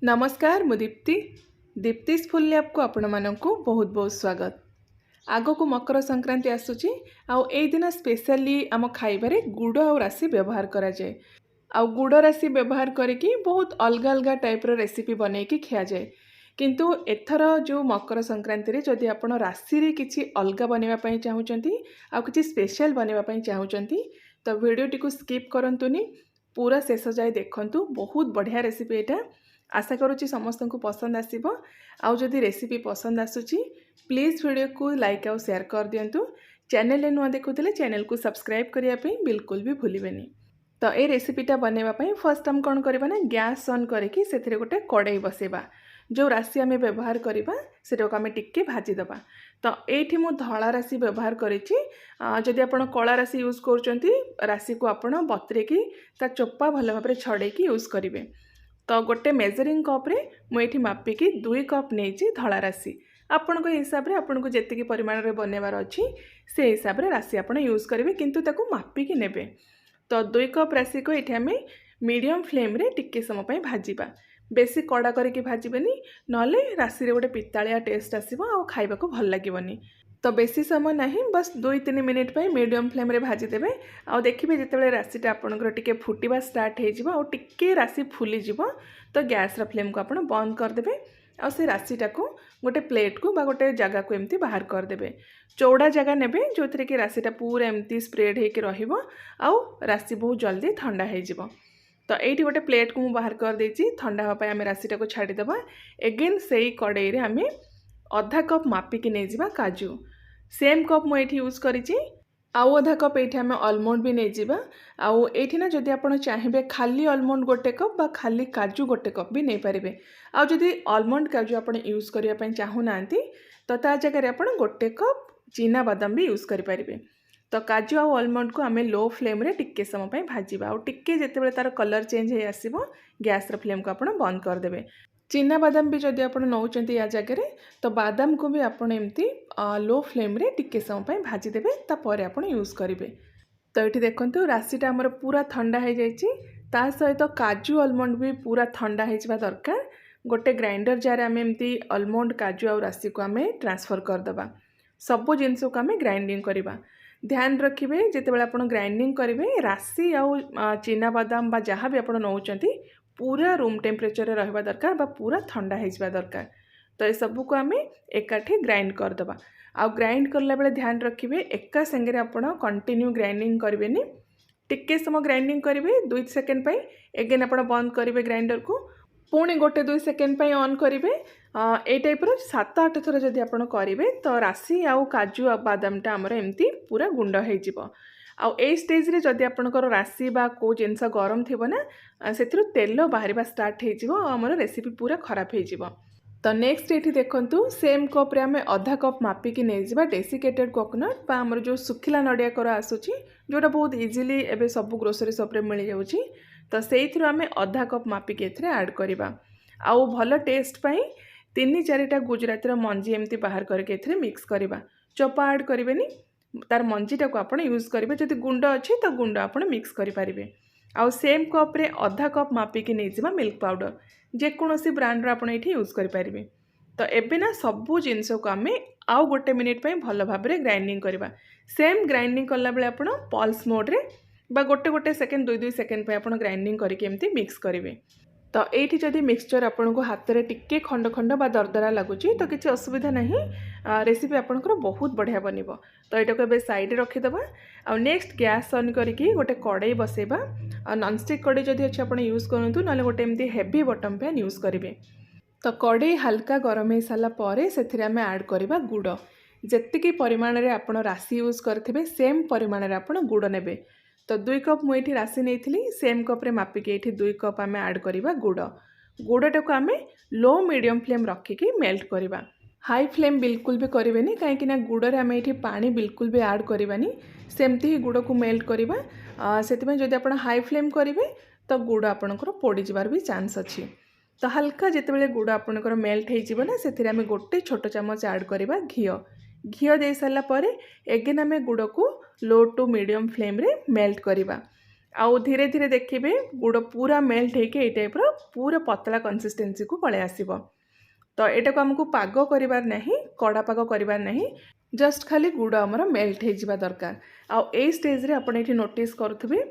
नमस्कार मु Deepti दीप्तिस full lab को आपण मानक बहुत बहुत स्वागत। आग को मकर संक्रांति आसूची आउ ए दिन स्पेशली आम खाइबारे गुड़ और राशि व्यवहार करा जाए। आउ गुड़ राशि व्यवहार करके बहुत अलग अलग टाइप्र रेसिपी बन की खिया जाए। किंतु एथर जो मकर संक्रांति रे जदि आपण राशि रे किछि अलग बनवाई चाहूँगी आउ किछि स्पेशल बनवाई चाहूँगी तो वीडियोटी को स्किप करंतुनी, पूरा शेष जाए देखंतु। बहुत बढ़िया रेसिपी एटा, आशा करुच्ची समस्त को पसंद आसीबो। आउ जदि रेसिपी पसंद आसुची प्लीज वीडियो को लाइक और शेयर कर दियंतु। चैनल रे नुआ देखुथिले चैनल को सब्सक्राइब करिया पे बिल्कुल भी भूलिबेनी। तो ए रेसिपीटा बनैबा पई फर्स्ट हम कोन करबा ना, गैस ऑन करके सेथिरे गोटे कड़ाई बसेबा। जो राशि आम व्यवहार करवा से आम टिके भाजी दबा। तो ये मु धला राशि व्यवहार करिछि। जदि आपण कला राशि यूज करचंती राशि को आपण बतरेकी ता चोपा भल भाव छड़ेकी यूज करेंगे। तो गोटे मेजरिंग कप रे मुझे मापिकी 2 कप नहीं धला राशि। आपण हिसाब से आपन को जितकी परिमाण रे बनवार अच्छी से हिसाब से राशि आप यूज करेंगे, किंतु ताकू मापिकी नेबे। तो 2 कप राशि को ये आम मीडियम फ्लेम रे टिके समय भाजीबा। बेसी कड़ा करके भाजबेनी, नले राशि रे गोटे पितालिया टेस्ट आसीबो आ खाइबा को भल लागिबनी। तो बेसी समय नहीं, बस 2-3 मिनिट पे मीडियम फ्लेम रे भाजी देबे। आ देखिबे जितेबाला राशिटा आपनकर टिके फुटिबा स्टार्ट हो जिवो आ टिके राशि फुली जिवो तो गैस रा फ्लेम को आपण बंद कर देबे। आ से राशिटा को गोटे प्लेट को बा गोटे जगह को एमती बाहर कर देबे। चौड़ा जगह नेबे जोथरे कि राशिटा पूरा एमती स्प्रेड हेके रहिबो आ राशि बहुत जल्दी ठंडा हो जिवो। तो ये गोटे प्लेट को बाहर कर देछि। ठंडा होगा आम राशिटा को छाड़ीदेवा। एगेन से ही कड़ाई रे आम आधा कप मापिकी नहीं जावा काजू। सेम कप मुझे यूज करिछि। आउ आधा कप ये आम आलमंड भी नहीं जावा। आउ एठी ना जदि आपण चाहिए खाली आलमंड गोटे कप बा खाली काजू गोटे कप भी नहीं पारे। आउ जदि आलमंड काजू आपण यूज करने चाहूना तो ता जगह आपण गोटे कप चीना बादाम भी यूज करें। तो काजू आउ आलमंड को आम लो फ्लेम रे टिके समय भाजीबा। आउ टिके जितेबाला तार कलर चेंज हो आसीबो गैस रा फ्लेम को आपण बंद कर देबे। चीना बादाम भी जदि आपण नौचंती या जगह तो बादाम को भी आपण एमती लो फ्लेम रे टिके समय भाजी देबे, तापर आपण यूज करेंगे। तो ये देखंतु राशिटा हमर पूरा ठंडा हो जाइछि। ता सहित काजू आलमंड भी पूरा ठंडा हो जावा दरकार। गोटे ग्राइंडर जार आम एमती आलमंड काजू और राशि को आम ट्रांसफर करदबा। सबु जिनस को आम ग्राइंडिंग करवा। ध्यान रखिए जितेबाला आपण ग्राइंडिंग करेंगे राशि आउ चीना बादाम बा जहाँ भी आपण नौचंती पूरा रूम टेम्परेचर रे रहबा दरकार बा पूरा ठंडा हो जावा दरकार। तो ये सबू को आम एकाठी ग्राइंड करदबा। आउ ग्राइंड करला बेले ध्यान रखिए एका संगे आपण कंटिन्यू ग्राइंडिंग करेंगे। टिके समय ग्राइंडिंग करेंगे 2 सेकेंड पे, एगेन आपण बंद करेंगे ग्राइंडर को, पुणी गोटे 2 सेकेंड पे ऑन करेंगे। ए टाइप्र 7-8 थर जदि आपण करेंगे तो राशि आउ काजू बादामटा आमर एमती पूरा गुंड हो। आउ ए स्टेज रे जदि आपनकर राशि बा को जिनस गरम थिबो ना सेथिरु तेल बाहरिबा स्टार्ट हो जिवो, हमर रेसिपी पूरा खराब हो जिवो। तो नेक्स्ट ये देखंतु सेम कप रे आमे आधा कप मापिकी नहीं जिबा डेसिकेटेड कोकोनट बा हमर जो सुखिला नडिया कर आसुची जोटा बहुत इजीली एबे सब ग्रोसरी शॉप रे मिल जाउची। तो सेइथिरु आमे आधा कप मापिकी एथरे ऐड करिबा। आउ भल टेस्ट पई 3-4टा गुजराती मंजी एमती बाहर करके एथरे मिक्स करिबा। चोपा ऐड करिवेनी, तार मंजीटा को आपण यूज करेंगे। जदि गुंड अच्छी तो गुंड आप मिक्स करेंगे। आउ सेम कप रे आधा कप मापिकी नहीं जावा मिल्क पाउडर, जेकोसी ब्रांड आप यूज करेंगे। तो एबे ना सबू जिनस को आम आउ गोटे मिनिट पे भल भाव में ग्राइंडिंग करवा। सेम ग्राइंडिंग कला बेले आप पल्स मोड रे बा गोटे गोटे सेकेंड 2-2 सेकेंड पे आप ग्राइंडिंग करके एमती मिक्स करेंगे। तो ये जदि मिक्सचर आपन को हाथ में टिके खंड खंड बा दरदरा लगुच तो किसी असुविधा नहीं, रेसिपी आपनकर बहुत बढ़िया बनिबो। तो यहाँ को साइड रखीदबा। आ नेक्स्ट गैस ऑन करके गोटे कड़ाई बसेबा। नॉनस्टिक कड़ाई जदि अच्छे आप यूज करूँ ना गोटे एमती हेवी बटन पैन यूज करेंगे। तो कड़ाई हल्का गरम हो सारा पर से आम ऐड करवा गुड़। जेतिकी परिमाण में आप राशि यूज करेंगे सेम परिमाण में आप गुड़ नेबे। तो 2 कप मुझे राशि नहीं सेम कप रे मापिकी ये 2 कप आम ऐड करवा गुड़। गुड़टा को आम लो मीडियम फ्लेम रखिकी मेल्ट करवा। हाई फ्लेम बिल्कुल भी करेंगे कहीं गुड़ आम ये पानी बिल्कुल भी ऐड करवानी, सेमती ही गुड़ को मेल्ट करवा। से जब आप हाई फ्लेम करेंगे तो गुड़ आपणकर पोड़ी जबार भी चांस अच्छी। तो हल्का जितेबाला गुड़ आपणकर मेल्ट हो से आम गोटे छोट चामच ऐड करवा घी। घी दे सारा पर एगेन आम गुड़ को लो टू मीडियम फ्लेम रे मेल्ट करवा। आउ धीरे धीरे देखिए गुड़ पूरा मेल्ट होकर ये टाइप पूरा पतला कंसिस्टेंसी को पलि आसब। तो यहाँ को आमको पाग करार नहीं, कड़ा पाग करार नहीं, जस्ट खाली गुड़ आमर मेल्ट हो दरकार। आउ ए स्टेज रे आपण ये नोटिस करुवे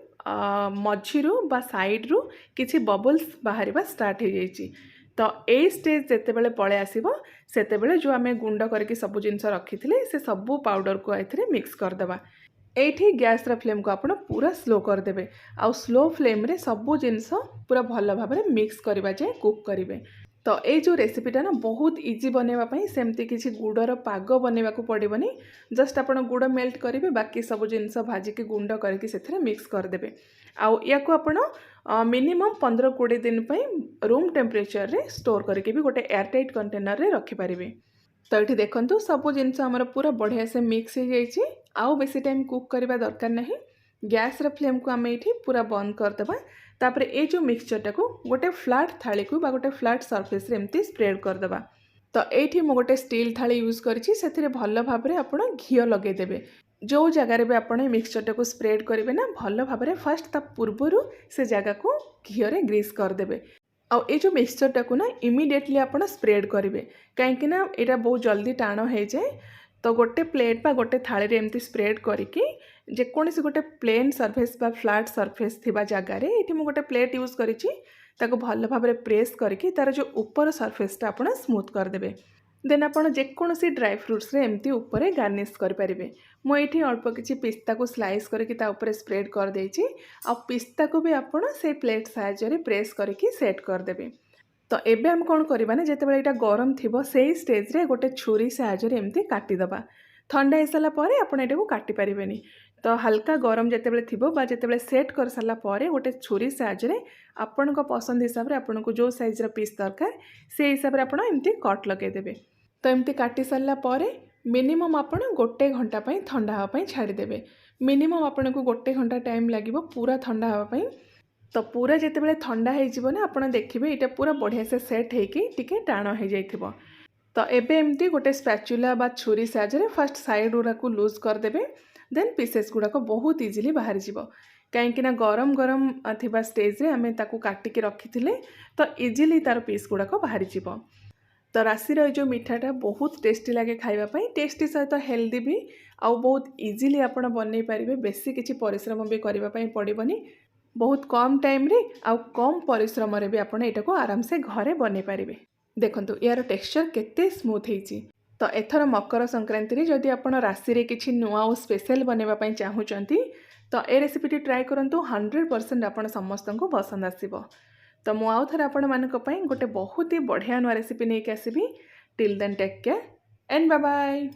मझीरू बा साइड्रु किसी बबल्स बाहर स्टार्ट हो जाइए। तो ये स्टेज जितेबाला पलि आसब से जो आम गुंड करके सब जिनस रखी से सबू पाउडर को ए मिक्स करदे। एठी गैस फ्लेम को आपण पूरा स्लो करदे। आउ स्लो फ्लेम रे सबू जिनस पूरा भल भाव में मिक्स करवा जाए कुक करेंगे। तो ये जो रेसिपीटा ना बहुत इजी बनवाई, सेमती किसी गुड़र पाग बनवा को पड़ोनी। जस्ट आप गुड़ मेल्ट करेंगे, बाकी सब जिनस भाजिकी गुंड करके मिक्स करदे। आउ या को आपण मिनिमम 15-20 दिन रूम टेम्परेचर रे स्टोर करके भी गोटे एयरटाइट कंटेनर रे रखिपारे। तो ये देखो सब जिनस आमर पूरा बढ़िया से मिक्स हो जाइए। आउ बेसी टाइम कुक करवा दरकार नहीं। गैस रे फ्लेम को आम ये पूरा बंद करदे। तापर ये जो मिक्सचरटा को गोटे फ्लाट थाली को बा गोटे फ्लाट सरफेस रे एमती स्प्रेड करदे। तो ये मुझे गोटे स्टील थाली यूज करी भल भाव में आप घी लगेदेवे। जो जगार भी आप मिक्सचरटा को स्प्रेड करेंगे ना भल भाव में फास्ट ता पूर्वर से जगह को घीरे ग्रीस करदे। आउ ये जो मिक्सचरटा को ना इमिडिएटली आप स्प्रेड करेंगे, कहीं यहाँ बहुत जल्दी टाण हो जाए। तो गोटे प्लेट बा गोटे थाली रे एमती स्प्रेड करके जेकोसी गोटे प्लेन सरफेस बा फ्लाट सरफेस थिबा जगार ये मु गोटे प्लेट यूज करिछि ताको भल भाव में प्रेस करके तार जो ऊपर सरफेसटा आप स्मूथ करदे। देन आपड़ जेकोसी ड्राई फ्रुट्स रे एमती ऊपर गार्निश करेंगे। मुझे अल्प किसी पिस्ता को स्लाइस करके स्प्रेड कर देछि। आ पिस्ता को भी आप से प्लेट साहाय्य प्रेस करके सेट करदे। तो एबे हम कौन करवा ना जिते बड़े गरम थी से स्टेज रे गोटे छुरी साहाय्य एमती काटिदबा। ठंडा हो सारा आपड़ ये काटी पारे। तो हल्का गरम जिते थी जिते सेट कर सारापर गोटे छुरी साहाय्य आपण पसंद हिसाब से आपन को जो साइज पीस दरकार से हिसाब से आपड़ एमती कट लगेदेवे। तो एमती काटी सारापर मिनिमम आपण गोटे घंटा ठंडा हाँपाई छाड़देवे। मिनिमम आपन को गोटे घंटा टाइम लगे पूरा ठंडा हाँपाई। तो पूरा जिते ठंडा हो आप देखिए यहाँ पूरा बढ़िया से सेट होके टाण हो जाइथिबो। तो एबे एमती गोटे स्पैचुला बा छुरी साहाय्य फर्स्ट साइड गुड़ा को लूज करदेवे। देन पीसेस गुड़ाक बहुत इजिली बाहरी जीवो, कहीं गरम गरम थिबा स्टेज रे आमे ताकू काटिकी रखी तो इजिली तार पीस गुड़ाक बाहरी जीवो। तो राशि जो मिठाटा बहुत टेस्टी लगे खाइबापी, टेस्टी सहित हेल्दी भी आउ बहुत इजिली आप बन पारे। बेसी किसी परिश्रम भी करने पड़ोनी, बहुत कम टाइम रे आउ कम परिश्रम रे भी आपन एटा को आराम से घरे बने पारिबे। देखंतु यार टेक्सचर केते स्मूथ हेची। तो एथर मकर संक्रांति रे जदि आपन राशि रे किछि नुआ और स्पेशल बनेबा पई चाहूचंती तो ए रेसिपीटी ट्राई करंतु। 100% आपन समस्त को पसंद आसीबो। तो मु आउ थरे आपन मानक पई गोटे बहुत ही बढ़िया नुआ रेसिपी नै के आसीबी। Till then take care and bye bye.